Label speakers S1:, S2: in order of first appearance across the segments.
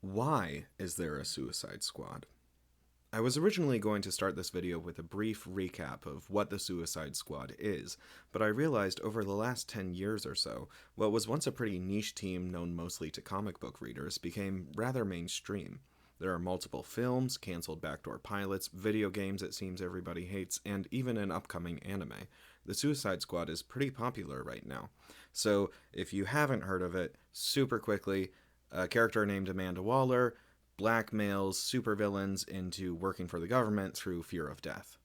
S1: Why is there a Suicide Squad? I was originally going to start this video with a brief recap of what the Suicide Squad is, but I realized over the last 10 years or so, what was once a pretty niche team known mostly to comic book readers became rather mainstream. There are multiple films, cancelled backdoor pilots, video games it seems everybody hates, and even an upcoming anime. The Suicide Squad is pretty popular right now. So, if you haven't heard of it, super quickly, a character named Amanda Waller blackmails supervillains into working for the government through fear of death.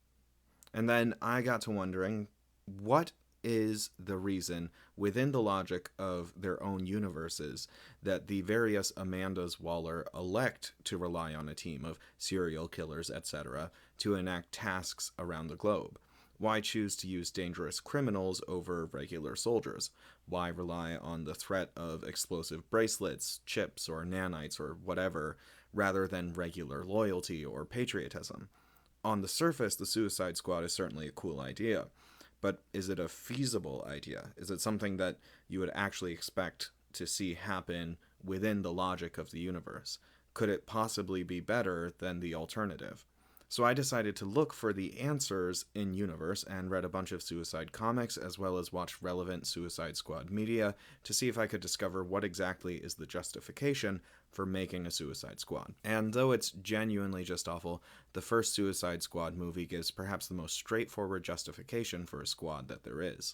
S1: And then I got to wondering, what is the reason within the logic of their own universes that the various Amandas Waller elect to rely on a team of serial killers, etc., to enact tasks around the globe? Why choose to use dangerous criminals over regular soldiers? Why rely on the threat of explosive bracelets, chips, or nanites, or whatever, rather than regular loyalty or patriotism? On the surface, the Suicide Squad is certainly a cool idea, but is it a feasible idea? Is it something that you would actually expect to see happen within the logic of the universe? Could it possibly be better than the alternative? So I decided to look for the answers in universe and read a bunch of Suicide comics as well as watched relevant Suicide Squad media to see if I could discover what exactly is the justification for making a Suicide Squad. And though it's genuinely just awful, the first Suicide Squad movie gives perhaps the most straightforward justification for a squad that there is.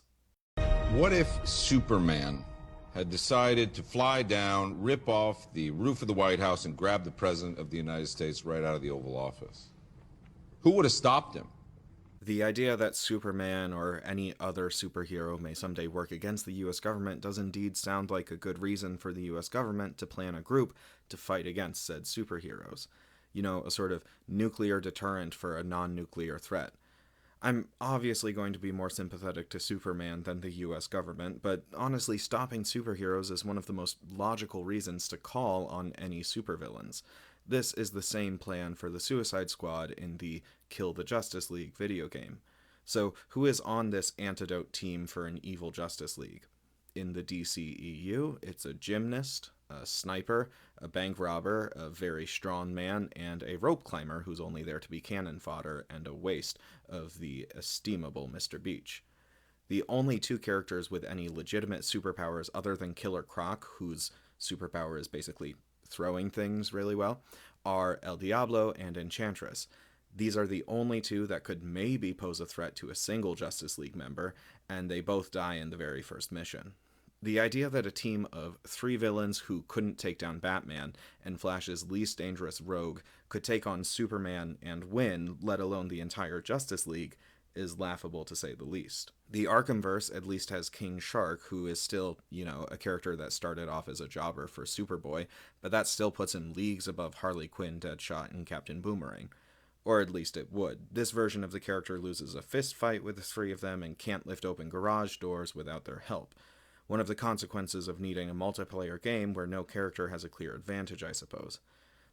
S2: What if Superman had decided to fly down, rip off the roof of the White House, and grab the President of the United States right out of the Oval Office? Who would have stopped him?
S1: The idea that Superman or any other superhero may someday work against the US government does indeed sound like a good reason for the US government to plan a group to fight against said superheroes. You know, a sort of nuclear deterrent for a non-nuclear threat. I'm obviously going to be more sympathetic to Superman than the US government, but honestly, stopping superheroes is one of the most logical reasons to call on any supervillains. This is the same plan for the Suicide Squad in the Kill the Justice League video game. So, who is on this antidote team for an evil Justice League? In the DCEU, it's a gymnast, a sniper, a bank robber, a very strong man, and a rope climber who's only there to be cannon fodder and a waste of the estimable Mr. Beach. The only two characters with any legitimate superpowers other than Killer Croc, whose superpower is basically throwing things really well, are El Diablo and Enchantress. These are the only two that could maybe pose a threat to a single Justice League member, and they both die in the very first mission. The idea that a team of three villains who couldn't take down Batman and Flash's least dangerous rogue could take on Superman and win, let alone the entire Justice League, is laughable to say the least. The Arkhamverse at least has King Shark, who is still, a character that started off as a jobber for Superboy, but that still puts him leagues above Harley Quinn, Deadshot, and Captain Boomerang. Or at least it would. This version of the character loses a fist fight with the three of them and can't lift open garage doors without their help. One of the consequences of needing a multiplayer game where no character has a clear advantage, I suppose.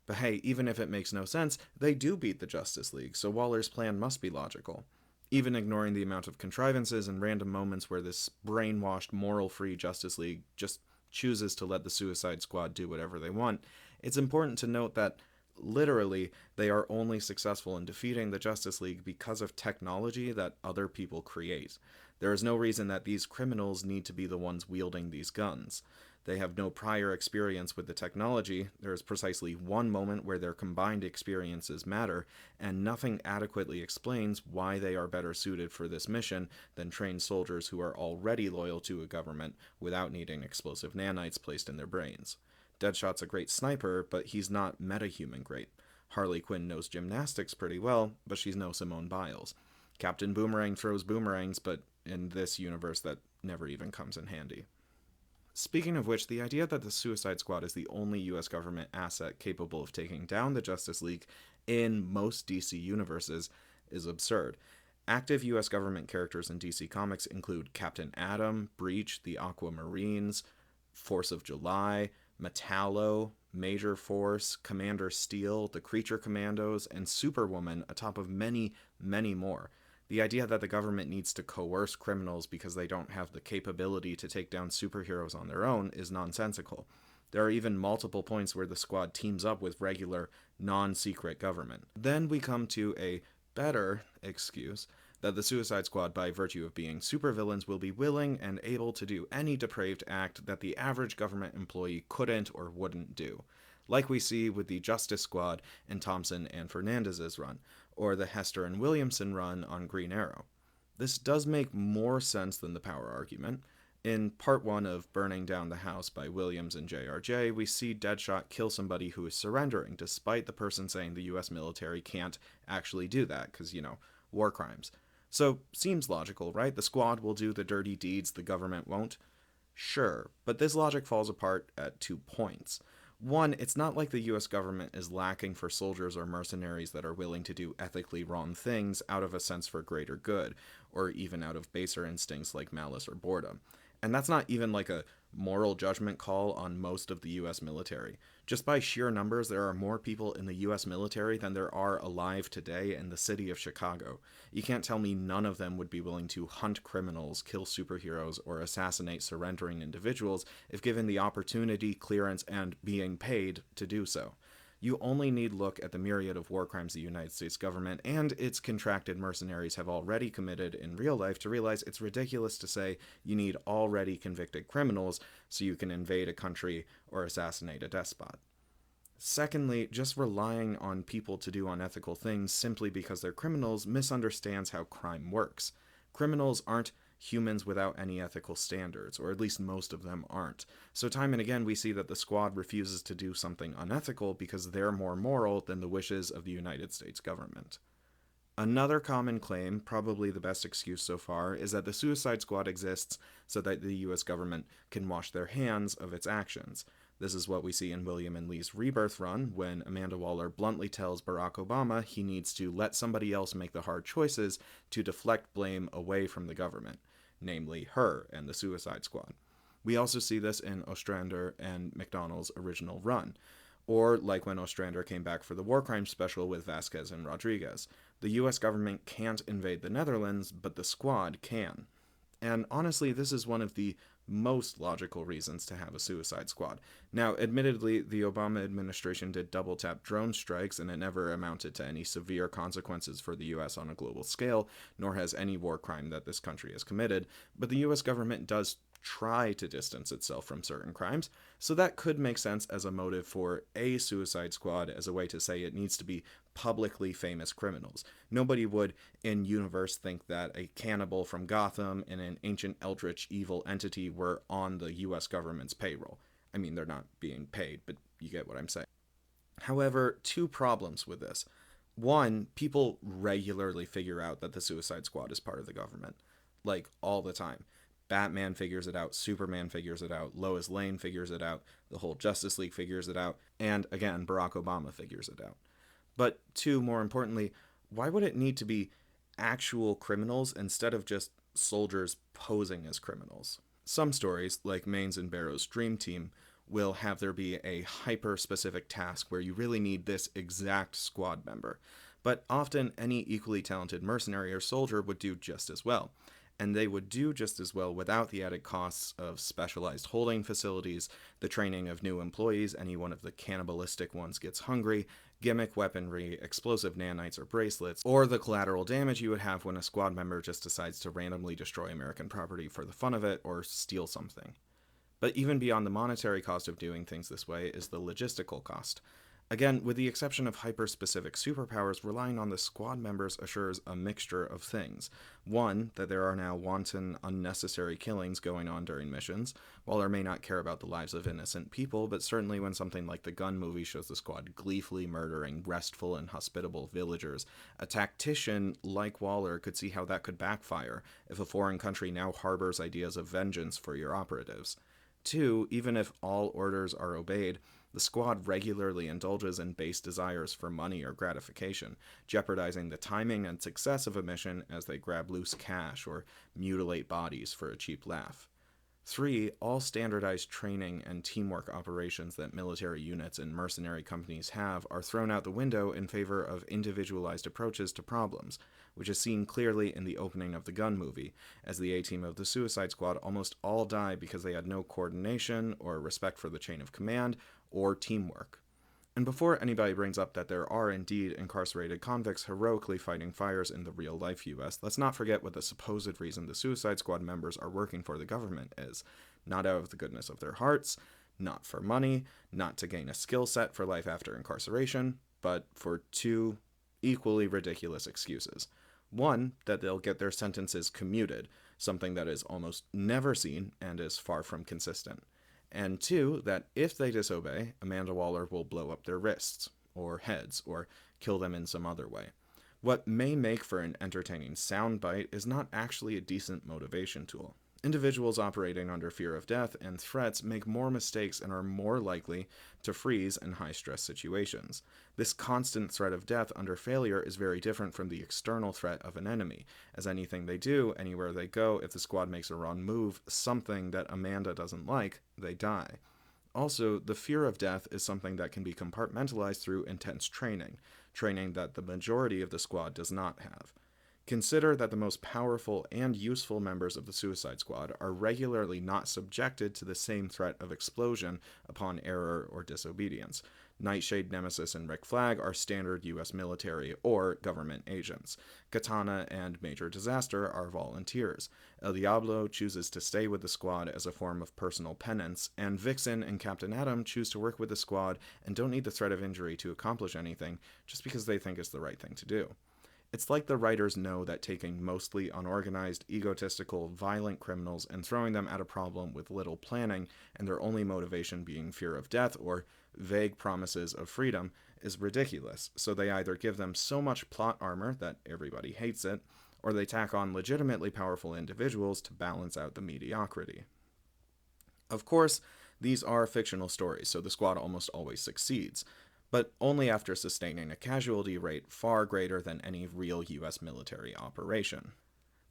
S1: But hey, even if it makes no sense, they do beat the Justice League, so Waller's plan must be logical. Even ignoring the amount of contrivances and random moments where this brainwashed, moral-free Justice League just chooses to let the Suicide Squad do whatever they want, it's important to note that, literally, they are only successful in defeating the Justice League because of technology that other people create. There is no reason that these criminals need to be the ones wielding these guns. They have no prior experience with the technology. There is precisely one moment where their combined experiences matter, and nothing adequately explains why they are better suited for this mission than trained soldiers who are already loyal to a government without needing explosive nanites placed in their brains. Deadshot's a great sniper, but he's not metahuman great. Harley Quinn knows gymnastics pretty well, but she's no Simone Biles. Captain Boomerang throws boomerangs, but in this universe that never even comes in handy. Speaking of which, the idea that the Suicide Squad is the only US government asset capable of taking down the Justice League in most DC universes is absurd. Active US government characters in DC Comics include Captain Atom, Breach, the Aquamarines, Force of July, Metallo, Major Force, Commander Steel, the Creature Commandos, and Superwoman, atop of many, many more. The idea that the government needs to coerce criminals because they don't have the capability to take down superheroes on their own is nonsensical. There are even multiple points where the squad teams up with regular, non-secret government. Then we come to a better excuse that the Suicide Squad, by virtue of being supervillains, will be willing and able to do any depraved act that the average government employee couldn't or wouldn't do, like we see with the Justice Squad in Thompson and Fernandez's run, or the Hester and Williamson run on Green Arrow. This does make more sense than the power argument. In part 1 of Burning Down the House by Williams and JRJ, we see Deadshot kill somebody who is surrendering, despite the person saying the US military can't actually do that, because, war crimes. So, seems logical, right? The squad will do the dirty deeds, the government won't. Sure, but this logic falls apart at 2 points. One, it's not like the US government is lacking for soldiers or mercenaries that are willing to do ethically wrong things out of a sense for greater good, or even out of baser instincts like malice or boredom. And that's not even like a moral judgment call on most of the US military. Just by sheer numbers, there are more people in the US military than there are alive today in the city of Chicago. You can't tell me none of them would be willing to hunt criminals, kill superheroes, or assassinate surrendering individuals if given the opportunity, clearance, and being paid to do so. You only need look at the myriad of war crimes the United States government and its contracted mercenaries have already committed in real life to realize it's ridiculous to say you need already convicted criminals so you can invade a country or assassinate a despot. Secondly, just relying on people to do unethical things simply because they're criminals misunderstands how crime works. Criminals aren't humans without any ethical standards, or at least most of them aren't. So time and again we see that the squad refuses to do something unethical because they're more moral than the wishes of the United States government. Another common claim, probably the best excuse so far, is that the Suicide Squad exists so that the US government can wash their hands of its actions. This is what we see in William and Lee's Rebirth run, when Amanda Waller bluntly tells Barack Obama he needs to let somebody else make the hard choices to deflect blame away from the government, namely her and the Suicide Squad. We also see this in Ostrander and McDonnell's original run, or like when Ostrander came back for the War Crimes special with Vasquez and Rodriguez. The US government can't invade the Netherlands, but the squad can. And honestly, this is one of the most logical reasons to have a Suicide Squad. Now, admittedly, the Obama administration did double-tap drone strikes, and it never amounted to any severe consequences for the US on a global scale, nor has any war crime that this country has committed, but the US government does try to distance itself from certain crimes, so that could make sense as a motive for a Suicide Squad as a way to say it needs to be publicly famous criminals. Nobody would, in universe, think that a cannibal from Gotham and an ancient eldritch evil entity were on the US government's payroll. I mean, they're not being paid, but you get what I'm saying. However, 2 problems with this. One, people regularly figure out that the Suicide Squad is part of the government. Like, all the time. Batman figures it out, Superman figures it out, Lois Lane figures it out, the whole Justice League figures it out, and again, Barack Obama figures it out. But 2, more importantly, why would it need to be actual criminals instead of just soldiers posing as criminals? Some stories, like Maine's and Barrow's Dream Team, will have there be a hyper-specific task where you really need this exact squad member. But often, any equally talented mercenary or soldier would do just as well. And they would do just as well without the added costs of specialized holding facilities, the training of new employees, any one of the cannibalistic ones gets hungry, gimmick weaponry, explosive nanites or bracelets, or the collateral damage you would have when a squad member just decides to randomly destroy American property for the fun of it or steal something. But even beyond the monetary cost of doing things this way is the logistical cost. Again, with the exception of hyper-specific superpowers, relying on the squad members assures a mixture of things. One, that there are now wanton, unnecessary killings going on during missions. Waller may not care about the lives of innocent people, but certainly when something like the Gun movie shows the squad gleefully murdering restful and hospitable villagers, a tactician like Waller could see how that could backfire if a foreign country now harbors ideas of vengeance for your operatives. 2, even if all orders are obeyed, the squad regularly indulges in base desires for money or gratification, jeopardizing the timing and success of a mission as they grab loose cash or mutilate bodies for a cheap laugh. 3. All standardized training and teamwork operations that military units and mercenary companies have are thrown out the window in favor of individualized approaches to problems, which is seen clearly in the opening of the Gun movie, as the A-team of the Suicide Squad almost all die because they had no coordination or respect for the chain of command or teamwork. And before anybody brings up that there are indeed incarcerated convicts heroically fighting fires in the real life US, let's not forget what the supposed reason the Suicide Squad members are working for the government is. Not out of the goodness of their hearts, not for money, not to gain a skill set for life after incarceration, but for two equally ridiculous excuses. One, that they'll get their sentences commuted, something that is almost never seen and is far from consistent. And two, that if they disobey, Amanda Waller will blow up their wrists, or heads, or kill them in some other way. What may make for an entertaining soundbite is not actually a decent motivation tool. Individuals operating under fear of death and threats make more mistakes and are more likely to freeze in high-stress situations. This constant threat of death under failure is very different from the external threat of an enemy, as anything they do, anywhere they go, if the squad makes a wrong move, something that Amanda doesn't like, they die. Also, the fear of death is something that can be compartmentalized through intense training that the majority of the squad does not have. Consider that the most powerful and useful members of the Suicide Squad are regularly not subjected to the same threat of explosion upon error or disobedience. Nightshade, Nemesis, and Rick Flag are standard US military or government agents. Katana and Major Disaster are volunteers. El Diablo chooses to stay with the squad as a form of personal penance, and Vixen and Captain Atom choose to work with the squad and don't need the threat of injury to accomplish anything just because they think it's the right thing to do. It's like the writers know that taking mostly unorganized, egotistical, violent criminals and throwing them at a problem with little planning, and their only motivation being fear of death or vague promises of freedom, is ridiculous, so they either give them so much plot armor that everybody hates it, or they tack on legitimately powerful individuals to balance out the mediocrity. Of course, these are fictional stories, so the squad almost always succeeds, but only after sustaining a casualty rate far greater than any real US military operation.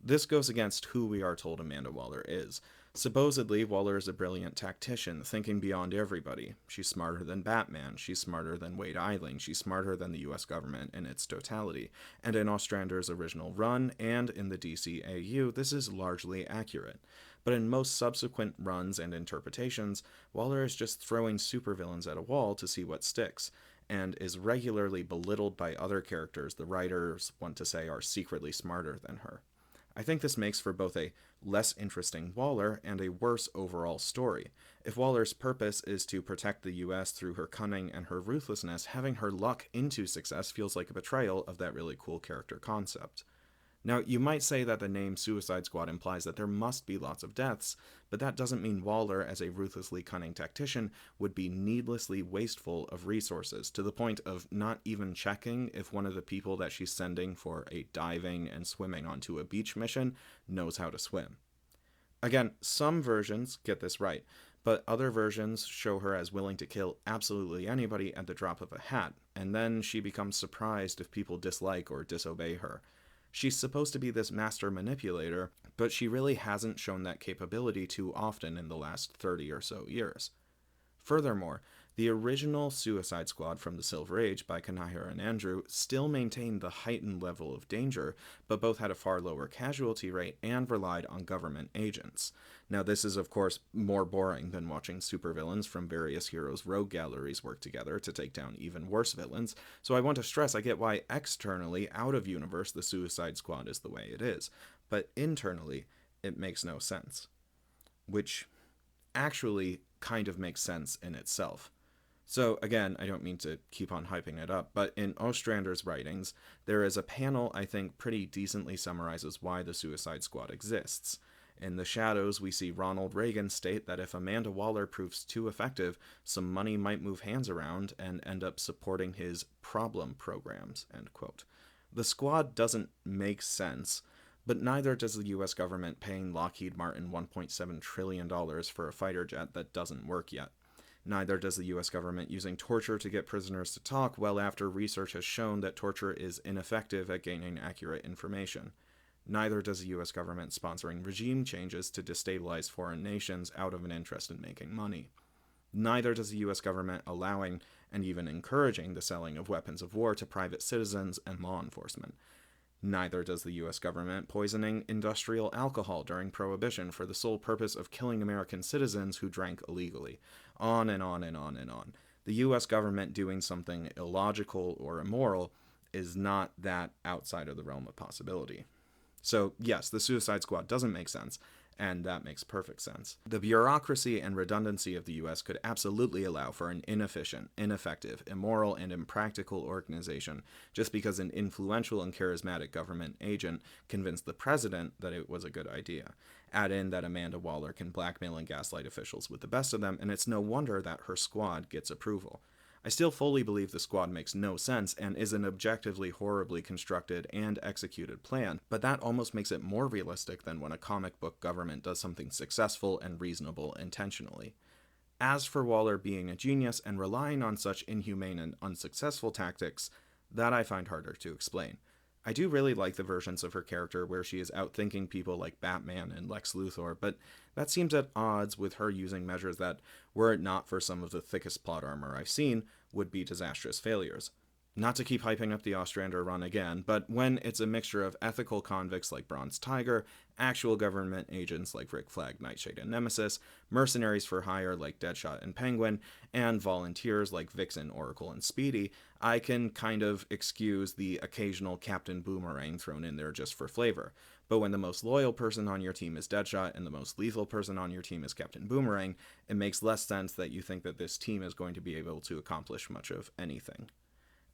S1: This goes against who we are told Amanda Waller is. Supposedly, Waller is a brilliant tactician, thinking beyond everybody. She's smarter than Batman, she's smarter than Wade Eiling, she's smarter than the US government in its totality. And in Ostrander's original run, and in the DCAU, this is largely accurate. But in most subsequent runs and interpretations, Waller is just throwing supervillains at a wall to see what sticks, and is regularly belittled by other characters the writers want to say are secretly smarter than her. I think this makes for both a less interesting Waller and a worse overall story. If Waller's purpose is to protect the US through her cunning and her ruthlessness, having her luck into success feels like a betrayal of that really cool character concept. Now, you might say that the name Suicide Squad implies that there must be lots of deaths, but that doesn't mean Waller, as a ruthlessly cunning tactician, would be needlessly wasteful of resources, to the point of not even checking if one of the people that she's sending for a diving and swimming onto a beach mission knows how to swim. Again, some versions get this right, but other versions show her as willing to kill absolutely anybody at the drop of a hat, and then she becomes surprised if people dislike or disobey her. She's supposed to be this master manipulator, but she really hasn't shown that capability too often in the last 30 or so years. Furthermore, the original Suicide Squad from the Silver Age by Kanahira and Andrew still maintained the heightened level of danger, but both had a far lower casualty rate and relied on government agents. Now, this is of course more boring than watching supervillains from various heroes' rogue galleries work together to take down even worse villains, so I want to stress I get why externally, out of universe, the Suicide Squad is the way it is, but internally, it makes no sense. Which actually kind of makes sense in itself. So again, I don't mean to keep on hyping it up, but in Ostrander's writings, there is a panel I think pretty decently summarizes why the Suicide Squad exists. In the shadows, we see Ronald Reagan state that if Amanda Waller proves too effective, some money might move hands around and end up supporting his problem programs, end quote. The squad doesn't make sense, but neither does the US government paying Lockheed Martin $1.7 trillion for a fighter jet that doesn't work yet. Neither does the US government using torture to get prisoners to talk well after research has shown that torture is ineffective at gaining accurate information. Neither does the US government sponsoring regime changes to destabilize foreign nations out of an interest in making money. Neither does the US government allowing and even encouraging the selling of weapons of war to private citizens and law enforcement. Neither does the US government poisoning industrial alcohol during Prohibition for the sole purpose of killing American citizens who drank illegally. On and on and on and on. The US government doing something illogical or immoral is not that outside of the realm of possibility. So, yes, the Suicide Squad doesn't make sense, and that makes perfect sense. The bureaucracy and redundancy of the US could absolutely allow for an inefficient, ineffective, immoral, and impractical organization just because an influential and charismatic government agent convinced the president that it was a good idea. Add in that Amanda Waller can blackmail and gaslight officials with the best of them, and it's no wonder that her squad gets approval. I still fully believe the squad makes no sense and is an objectively horribly constructed and executed plan, but that almost makes it more realistic than when a comic book government does something successful and reasonable intentionally. As for Waller being a genius and relying on such inhumane and unsuccessful tactics, that I find harder to explain. I do really like the versions of her character where she is outthinking people like Batman and Lex Luthor, but that seems at odds with her using measures that, were it not for some of the thickest plot armor I've seen, would be disastrous failures. Not to keep hyping up the Ostrander run again, but when it's a mixture of ethical convicts like Bronze Tiger, actual government agents like Rick Flag, Nightshade, and Nemesis, mercenaries for hire like Deadshot and Penguin, and volunteers like Vixen, Oracle, and Speedy, I can kind of excuse the occasional Captain Boomerang thrown in there just for flavor. But when the most loyal person on your team is Deadshot and the most lethal person on your team is Captain Boomerang, it makes less sense that you think that this team is going to be able to accomplish much of anything.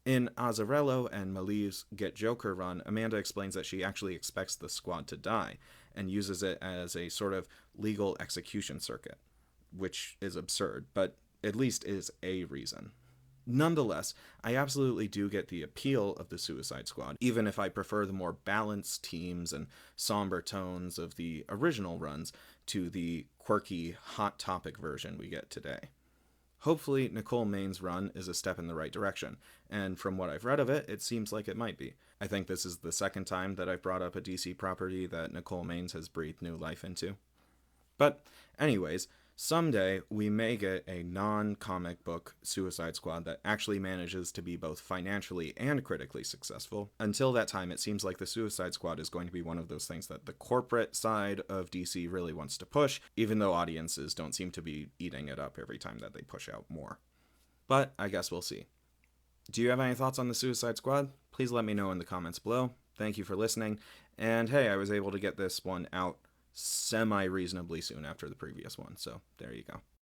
S1: In Azzarello and Maleev's Get Joker run, Amanda explains that she actually expects the squad to die, and uses it as a sort of legal execution circuit, which is absurd, but at least is a reason. Nonetheless, I absolutely do get the appeal of the Suicide Squad, even if I prefer the more balanced teams and somber tones of the original runs to the quirky, hot topic version we get today. Hopefully, Nicole Main's run is a step in the right direction, and from what I've read of it, it seems like it might be. I think this is the second time that I've brought up a DC property that Nicole Maines has breathed new life into. But anyways, someday we may get a non-comic book Suicide Squad that actually manages to be both financially and critically successful. Until that time, it seems like the Suicide Squad is going to be one of those things that the corporate side of DC really wants to push, even though audiences don't seem to be eating it up every time that they push out more. But I guess we'll see. Do you have any thoughts on the Suicide Squad? Please let me know in the comments below. Thank you for listening. And hey, I was able to get this one out semi-reasonably soon after the previous one, so there you go.